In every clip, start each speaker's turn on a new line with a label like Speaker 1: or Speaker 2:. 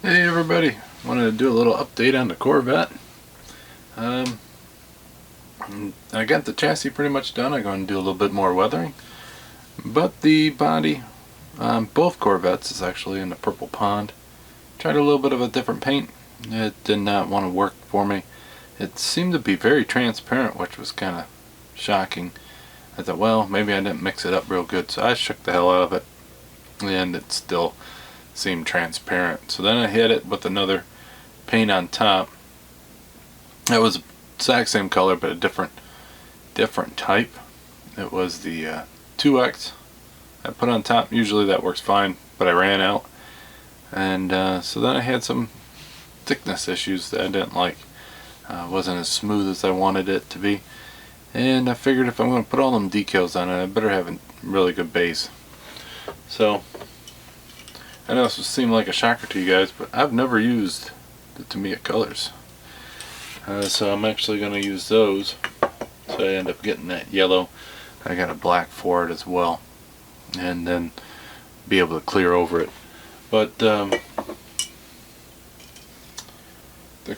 Speaker 1: Hey everybody, wanted to do a little update on the Corvette. I got the chassis pretty much done. I'm going to do a little bit more weathering, but the body on both Corvettes is actually in the purple pond. Tried a little bit of a different paint. It did not want to work for me. It seemed to be very transparent, which was kind of shocking. I thought, well, maybe I didn't mix it up real good, so I shook the hell out of it, and it still seemed transparent. So then I hit it with another paint on top. It was the exact same color but a different type. It was the 2X I put on top. Usually that works fine, but I ran out, and so then I had some thickness issues that I didn't like. Wasn't as smooth as I wanted it to be, and I figured if I'm going to put all them decals on it, I better have a really good base. So I know this will seem like a shocker to you guys, but I've never used the Tamiya colors. So I'm actually going to use those. So I end up getting that yellow. I got a black for it as well. And then be able to clear over it. But the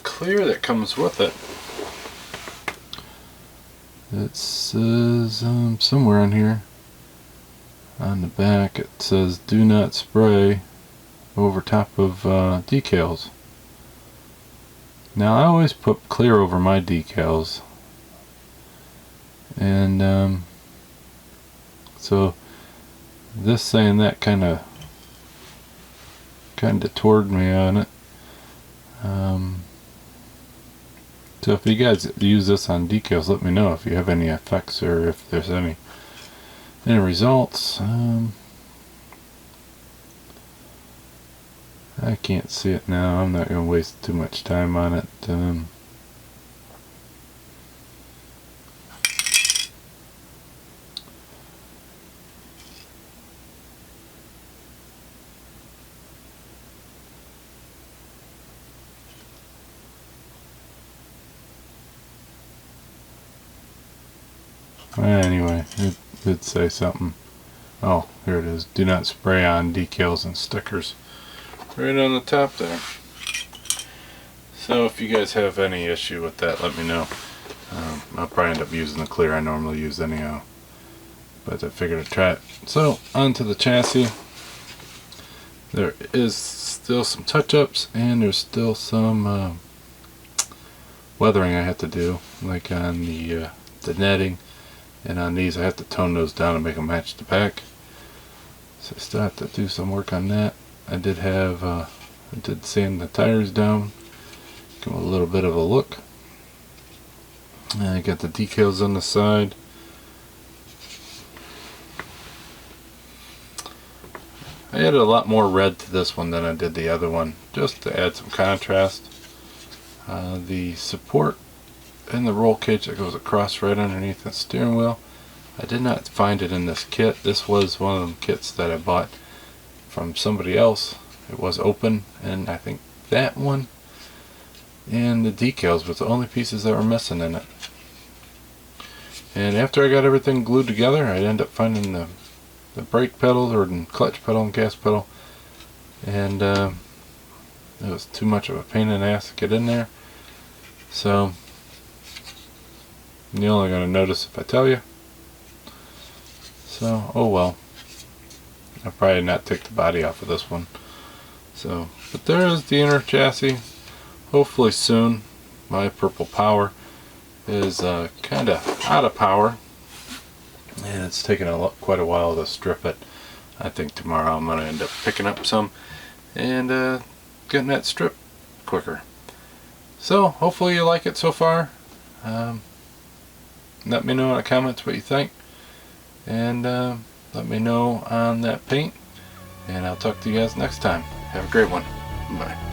Speaker 1: clear that comes with it, it says somewhere on here, on the back, it says do not spray over top of decals. Now I always put clear over my decals, and so this saying that kind of detoured me on it. So if you guys use this on decals, let me know if you have any effects or if there's any results. I can't see it now. I'm not going to waste too much time on it. Anyway, it did say something. Oh, here it is. Do not spray on decals and stickers. Right on the top there. So if you guys have any issue with that, let me know. I'll probably end up using the clear I normally use anyhow, but I figured I'd try it. So onto the chassis. There is still some touch-ups, and there's still some weathering I have to do, like on the netting, and on these I have to tone those down and make them match the back. So I still have to do some work on that. I did sand the tires down, give them a little bit of a look. And I got the decals on the side. I added a lot more red to this one than I did the other one, just to add some contrast. The support and the roll cage that goes across right underneath the steering wheel, I did not find it in this kit. This was one of them kits that I bought from somebody else. It was open, and I think that one and the decals was the only pieces that were missing in it. And after I got everything glued together, I ended up finding the brake pedal or the clutch pedal and gas pedal, and it was too much of a pain in the ass to get in there. So you're only going to notice if I tell you. So oh well. I'll probably not take the body off of this one. So, but there is the inner chassis. Hopefully soon. My purple power is kind of out of power, and it's taken quite a while to strip it. I think tomorrow I'm going to end up picking up some and getting that strip quicker. So hopefully you like it so far. Let me know in the comments what you think, and let me know on that paint, and I'll talk to you guys next time. Have a great one. Bye.